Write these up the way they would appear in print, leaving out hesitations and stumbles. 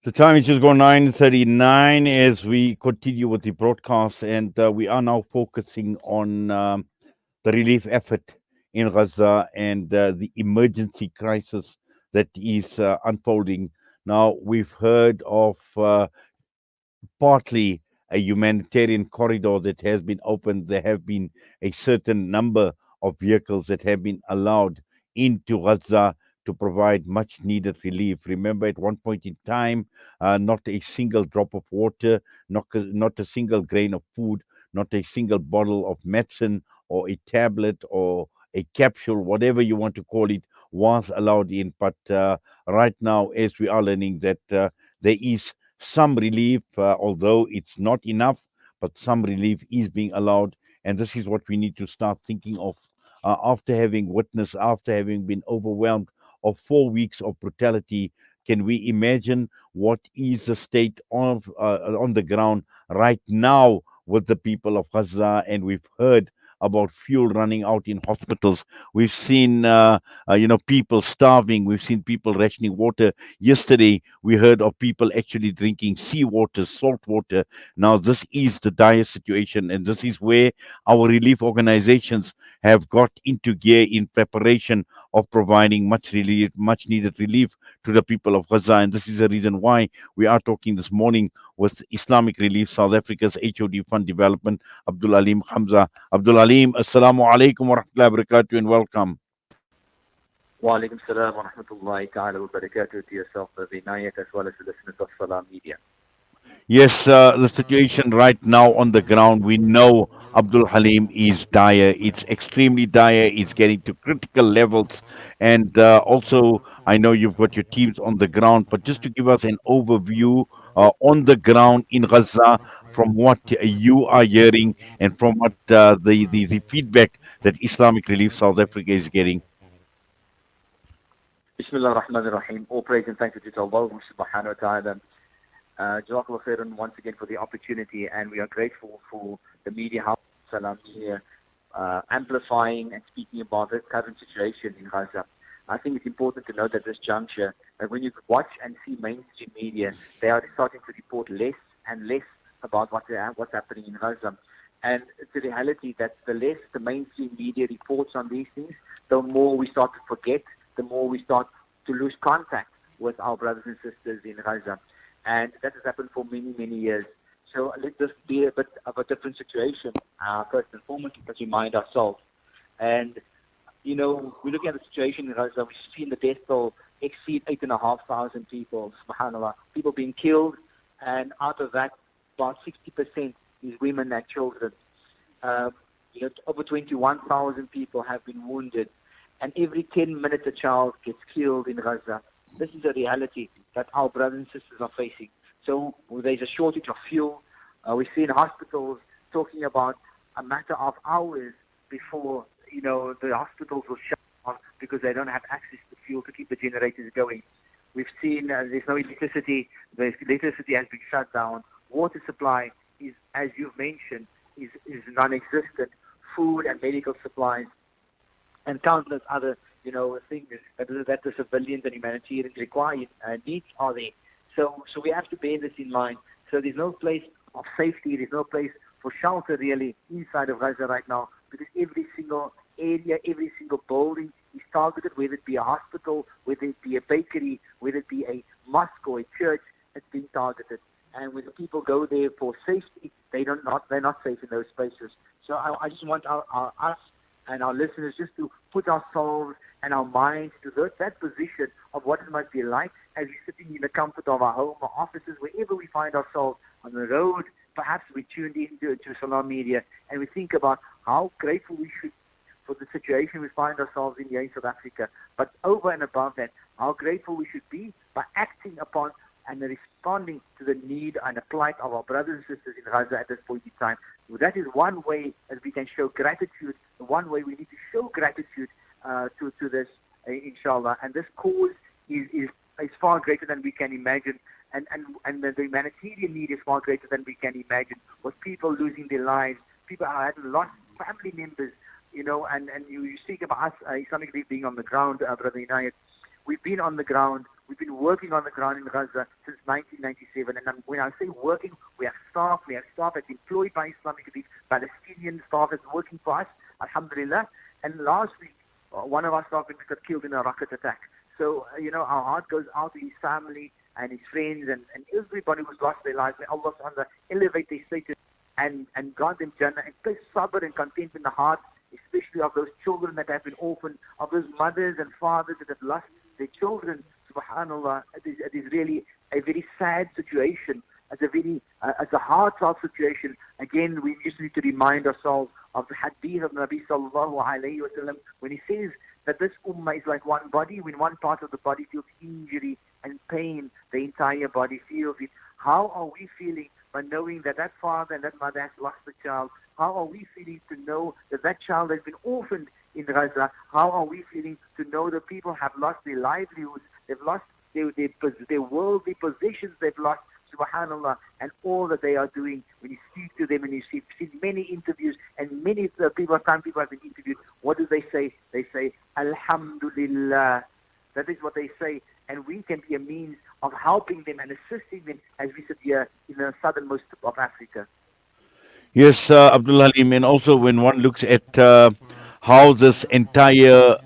The time is just gone 9:39 as we continue with the broadcast, and we are now focusing on the relief effort in Gaza and the emergency crisis that is unfolding. Now, we've heard of partly a humanitarian corridor that has been opened. There have been a certain number of vehicles that have been allowed into Gaza to provide much needed relief. Remember, at one point in time, not a single drop of water, not a single grain of food, not a single bottle of medicine or a tablet or a capsule, whatever you want to call it, was allowed in. But right now, as we are learning that there is some relief, although it's not enough, but some relief is being allowed. And this is what we need to start thinking of after having witnessed, after having been overwhelmed of 4 weeks of brutality. Can we imagine what is the state of on the ground right now with the people of Gaza? And we've heard about fuel running out in hospitals. We've seen, people starving. We've seen people rationing water. Yesterday, we heard of people actually drinking seawater, salt water. Now, this is the dire situation, and this is where our relief organizations have got into gear in preparation of providing much relief, much needed relief to the people of Gaza. And this is the reason why we are talking this morning with Islamic Relief South Africa's HOD Fund Development, Abdul Aleem Gamza. Abdul Aleem, Assalamu alaikum wa rahmatullahi wa barakatuh, and welcome. Wa alaikum salam wa rahmatullahi ta'ala wa barakatuh to yourself, the Nayat, as well as the listeners of Salam Media. Yes, the situation right now on the ground, we know Abdul Halim is dire. It's extremely dire. It's getting to critical levels. And also, I know you've got your teams on the ground, but just to give us an overview on the ground in Gaza, from what you are hearing and from what the feedback that Islamic Relief South Africa is getting. Bismillah ar-Rahman ar-Rahim. All praise and thanks to Allah subhanahu wa ta'ala. Jazakallah khairan once again for the opportunity, and we are grateful for the media house, Salam Media, amplifying and speaking about the current situation in Gaza. I think it's important to note at this juncture that when you watch and see mainstream media, they are starting to report less and less about what's happening in Gaza. And it's a reality that the less the mainstream media reports on these things, the more we start to forget, the more we start to lose contact with our brothers and sisters in Gaza. And that has happened for many, many years. So let this be a bit of a different situation. First and foremost, let's remind ourselves. And, we're looking at the situation in Gaza. We've seen the death toll exceed 8,500 people, subhanAllah, people being killed. And out of that, about 60% is women and children. Over 21,000 people have been wounded. And every 10 minutes a child gets killed in Gaza. This is a reality that our brothers and sisters are facing. So there's a shortage of fuel. We see in hospitals talking about a matter of hours before, the hospitals will shut down because they don't have access to fuel to keep the generators going. We've seen there's no electricity. The electricity has been shut down. Water supply is, as you've mentioned, is non-existent. Food and medical supplies and countless other things that the civilians and humanitarians require needs are there. So we have to bear this in mind. So there's no place of safety, there's no place for shelter really inside of Gaza right now, because every single area, every single building is targeted, whether it be a hospital, whether it be a bakery, whether it be a mosque or a church, it's being targeted. And when the people go there for safety, they're not safe in those spaces. So I just want us and our listeners just to put ourselves and our minds to that position of what it might be like as we're sitting in the comfort of our home, our offices, wherever we find ourselves on the road. Perhaps we tuned in to Salam Media and we think about how grateful we should for the situation we find ourselves in here in South Africa. But over and above that, how grateful we should be by acting upon and responding to the need and the plight of our brothers and sisters in Gaza at this point in time. That is one way that we can show gratitude, one way we need to show gratitude to this, inshallah. And this cause is far greater than we can imagine. And the humanitarian need is far greater than we can imagine, with people losing their lives, people who had lost family members, and you speak about us, Islamic Relief being on the ground, Brother Inayat. We've been on the ground We've been working on the ground in Gaza since 1997. And when I say working, we have staff that's employed by Islamic Relief, Palestinian staff that's working for us, alhamdulillah. And last week, one of our staff members got killed in a rocket attack. So, our heart goes out to his family and his friends and everybody who's lost their lives. May Allah subhanahu wa ta'ala elevate their status and grant them Jannah and place sabr and content in the heart, especially of those children that have been orphaned, of those mothers and fathers that have lost their children. Subhanallah, it is really a very sad situation. It's a heartfelt situation. Again, we just need to remind ourselves of the hadith of Nabi sallallahu alayhi wa sallam when he says that this ummah is like one body. When one part of the body feels injury and pain, the entire body feels it. How are we feeling by knowing that that father and that mother has lost a child? How are we feeling to know that that child has been orphaned in Gaza? How are we feeling to know that people have lost their livelihoods, they've lost their worldly possessions, they've lost, subhanallah, and all that they are doing? When you speak to them and you see many interviews and many people have been interviewed, what do they say? They say, Alhamdulillah. That is what they say. And we can be a means of helping them and assisting them as we sit here in the southernmost of Africa. Yes, Abdul Halim, and also when one looks at how this entire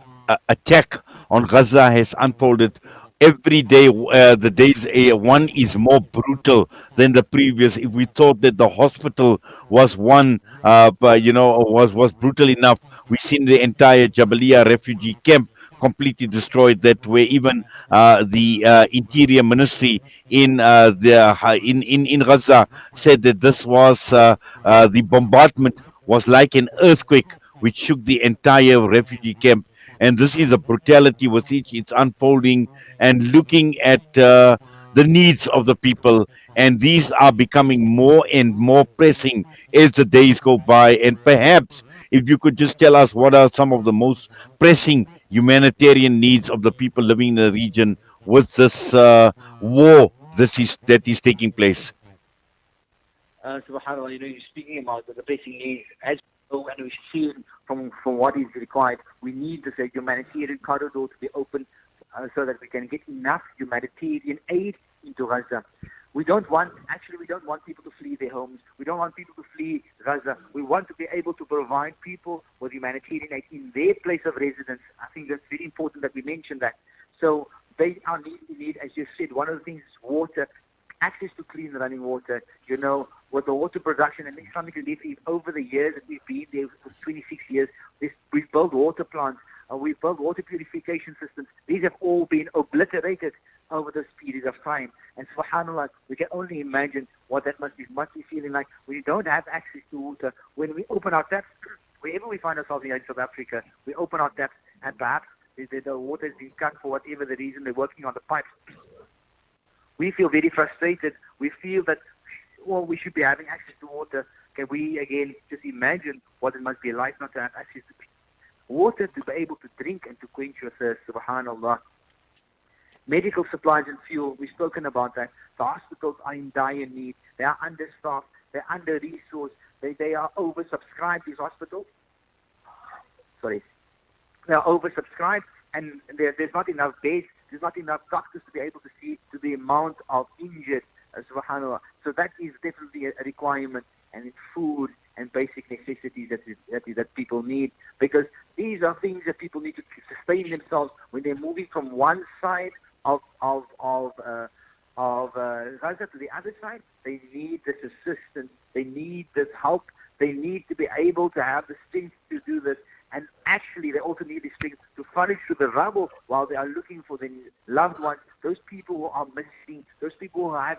attack on Gaza has unfolded, every day, the days one is more brutal than the previous. If we thought that the hospital was one, but, was brutal enough, we seen the entire Jabalia refugee camp completely destroyed. That where even the interior ministry in Gaza said that this was the bombardment was like an earthquake which shook the entire refugee camp. And this is the brutality with which it's unfolding, and looking at the needs of the people. And these are becoming more and more pressing as the days go by. And perhaps if you could just tell us what are some of the most pressing humanitarian needs of the people living in the region with this war that is taking place. Subhanallah, you're speaking about the basic needs. As we know and we see from what is required, we need this humanitarian corridor to be open so that we can get enough humanitarian aid into Gaza. We don't want people to flee their homes. We don't want people to flee Gaza. We want to be able to provide people with humanitarian aid in their place of residence. I think that's very important that we mention that. So they are need, as you said, one of the things is water, access to clean running water. With the water production and Islamic Relief, over the years that we've been there for 26 years, we've built water plants, we've built water purification systems. These have all been obliterated over this period of time. And subhanAllah, we can only imagine what that must be feeling like when you don't have access to water. When we open our taps, wherever we find ourselves in South Africa, we open our taps and perhaps the water has been cut for whatever the reason, they're working on the pipes. We feel very frustrated. We feel that, we should be having access to water. Can we, again, just imagine what it must be like not to have access to water, to be able to drink and to quench your thirst, subhanAllah. Medical supplies and fuel, we've spoken about that. The hospitals are in dire need. They are understaffed. They're under-resourced. They are oversubscribed, these hospitals. Sorry. They are oversubscribed, and there's not enough beds. There's not enough doctors to be able to see to the amount of injured, subhanAllah. So that is definitely a requirement, and it's food and basic necessities that people need, because these are things that people need to sustain themselves when they're moving from one side of Gaza to the other side. They need this assistance. They need this help. They need to be able to have the strength to do this. And actually, they also need the strength to forage through the rubble while they are looking for their loved ones. Those people who are missing, those people who have,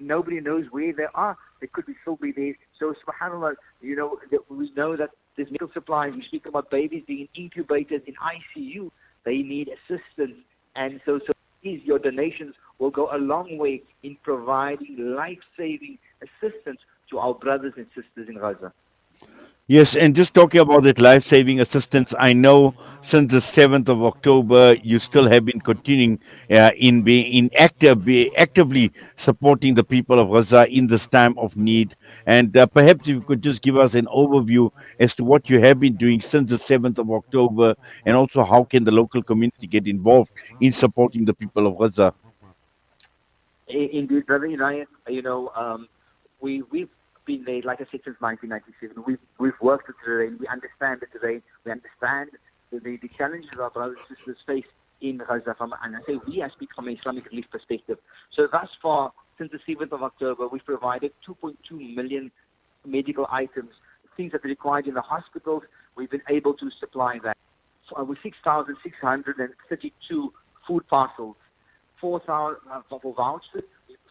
nobody knows where they are. They could still be there. So, subhanAllah, we know that there's medical supplies. We speak about babies being incubated in ICU. They need assistance. And so your donations will go a long way in providing life-saving assistance to our brothers and sisters in Gaza. Yes, and just talking about that life-saving assistance, I know since the 7th of October, you still have been continuing in being in actively supporting the people of Gaza in this time of need. And perhaps you could just give us an overview as to what you have been doing since the 7th of October, and also how can the local community get involved in supporting the people of Gaza. Indeed, brother United, we've been there, like I said, since 1997. We've worked with terrain. We understand the terrain. We understand the challenges our brothers and sisters face in Gaza. And I say we, I speak from an Islamic relief perspective. So thus far, since the 7th of October, we've provided 2.2 million medical items, things that are required in the hospitals. We've been able to supply that. With 6,632 food parcels, 4,000 for vouchers,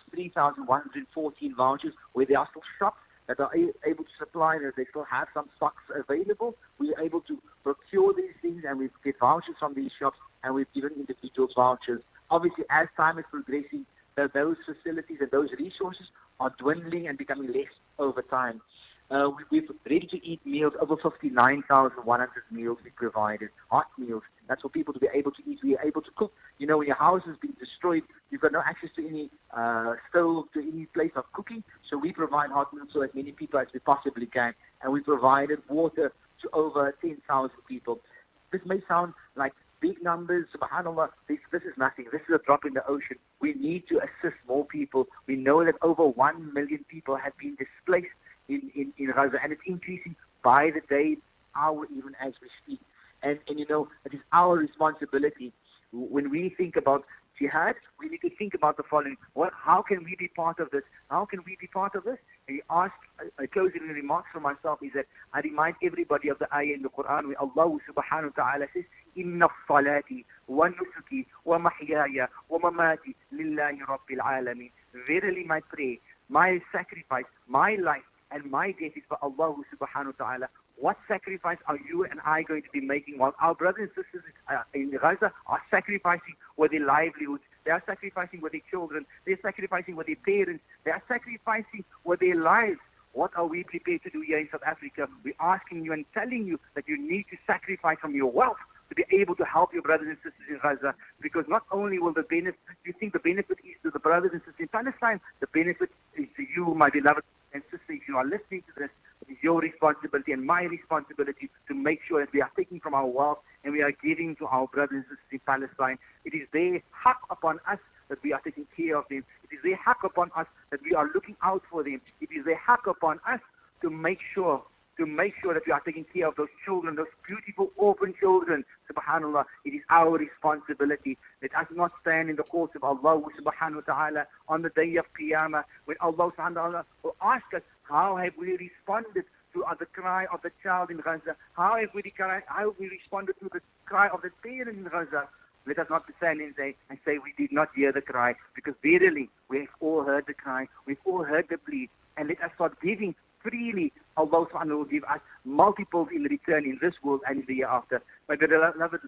3,114 vouchers where there are still shops that are able to supply, that they still have some stocks available. We are able to procure these things, and we get vouchers from these shops, and we've given individuals vouchers. Obviously, as time is progressing, those facilities and those resources are dwindling and becoming less over time. We've ready-to-eat meals, over 59,100 meals we provided, hot meals. That's for people to be able to eat. We are able to cook. You know, when your house has been destroyed, you've got no access to any stove, to any place of cooking. So we provide hot meals to as many people as we possibly can. And we provided water to over 10,000 people. This may sound like big numbers, subhanAllah. This is nothing. This is a drop in the ocean. We need to assist more people. We know that over 1 million people have been displaced in Gaza, and it's increasing by the day, hour, even as we speak. And you know, it is our responsibility. When we think about jihad, we need to think about the following. How can we be part of this? How can we be part of this? And you ask, closing remarks for myself is that I remind everybody of the ayah in the Quran where Allah subhanahu wa ta'ala says, Inna salati wa nusuki wa mahyaya wa mamati lillahi rabbil alameen. Verily my prayer, my sacrifice, my life, and my death is for Allah subhanahu wa ta'ala. What sacrifice are you and I going to be making while our brothers and sisters in Gaza are sacrificing with their livelihoods? They are sacrificing with their children. They're sacrificing with their parents. They are sacrificing with their lives. What are we prepared to do here in South Africa? We're asking you and telling you that you need to sacrifice from your wealth to be able to help your brothers and sisters in Gaza. Because not only will the benefit, you think the benefit is to the brothers and sisters in Palestine, the benefit is to you, my beloved and sister. If you are listening to this, it is your responsibility and my responsibility to make sure that we are taking from our wealth and we are giving to our brothers and sisters in Palestine. It is their haq upon us that we are taking care of them. It is their haq upon us that we are looking out for them. It is their haq upon us to make sure that we are taking care of those children, those beautiful orphan children. Subhanallah, it is our responsibility. Let us not stand in the courts of Allah subhanahu wa ta'ala on the day of Qiyamah when Allah subhanahu wa ta'ala will ask us, how have we responded to the cry of the child in Gaza? How have we responded to the cry of the parent in Gaza? Let us not stand and say we did not hear the cry, because verily we've all heard the cry, we've all heard the plea, and let us start giving freely. Allah subhanahu will give us multiples in return in this world and in the year after. My beloved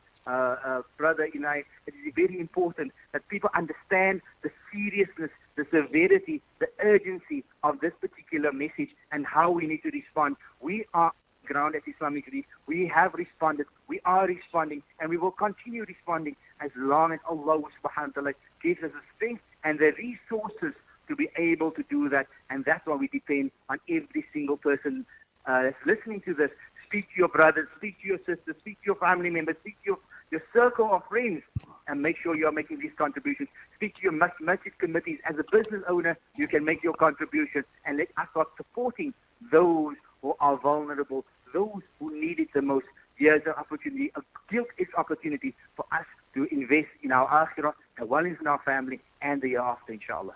brother, it is very important that people understand the seriousness, the severity, the urgency of this particular message and how we need to respond. We are ground at Islamic Relief. We have responded, we are responding, and we will continue responding as long as Allah subhanahu wa ta'ala gives us the strength and the resources to be able to do that. And that's why we depend on every single person that's listening to this. Speak to your brothers, speak to your sisters, speak to your family members, speak to your circle of friends, and make sure you are making these contributions. Speak to your masjid committees. As a business owner, you can make your contribution, and let us start supporting those who are vulnerable, those who need it the most. Here's an opportunity, a guilt-edged opportunity for us to invest in our akhirah, as well as in our family, and the year after, inshallah.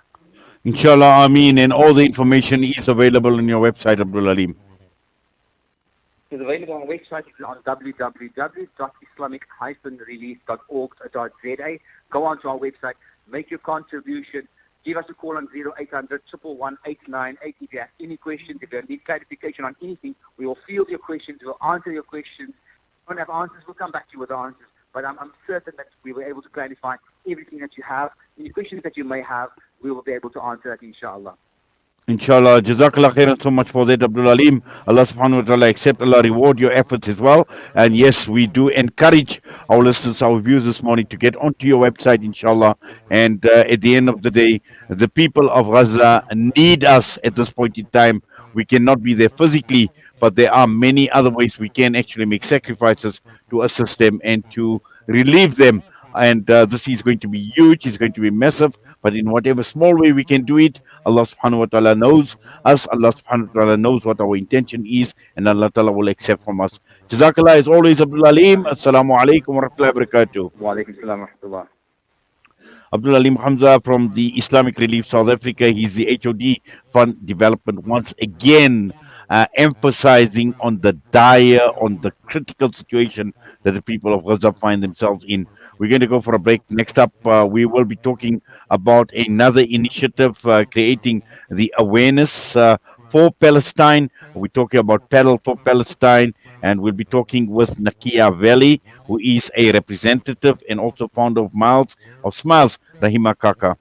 Inshallah, Ameen. And all the information is available on your website, Abdul Aleem. It's available on our website. It's on www.islamic-relief.org.za. Go onto our website, make your contribution. Give us a call on 0800 111 898. If you have any questions, if you need clarification on anything, we will field your questions, we'll answer your questions. If we don't have answers, we'll come back to you with the answers. But I'm certain that we were able to clarify everything that you have. Any questions that you may have, we will be able to answer that, inshallah. Inshallah, Jazakallah khairan so much for that, Abdul Aleem. Allah subhanahu wa ta'ala accept, Allah reward your efforts as well. And yes, we do encourage our listeners, our viewers this morning to get onto your website, inshallah. And at the end of the day, the people of Gaza need us at this point in time. We cannot be there physically, but there are many other ways we can actually make sacrifices to assist them and to relieve them. And this is going to be huge, it's going to be massive, but in whatever small way we can do it, Allah subhanahu wa ta'ala knows us. Allah subhanahu wa ta'ala knows what our intention is, and Allah ta'ala will accept from us. Jazakallah, as always, Abdul Aleem. Assalamu alaikum wa rahmatullahi wa barakatuh. Wa alaikum salam wa rahmatullah. Abdul Aleem Hamza from the Islamic Relief South Africa. He's the HOD Fund Development once again. Emphasizing on the dire, on the critical situation that the people of Gaza find themselves in. We're going to go for a break. Next up, we will be talking about another initiative creating the awareness for Palestine. We're talking about Paddle for Palestine, and we'll be talking with Nakia Valley, who is a representative and also founder of Smiles, Rahima Kaka.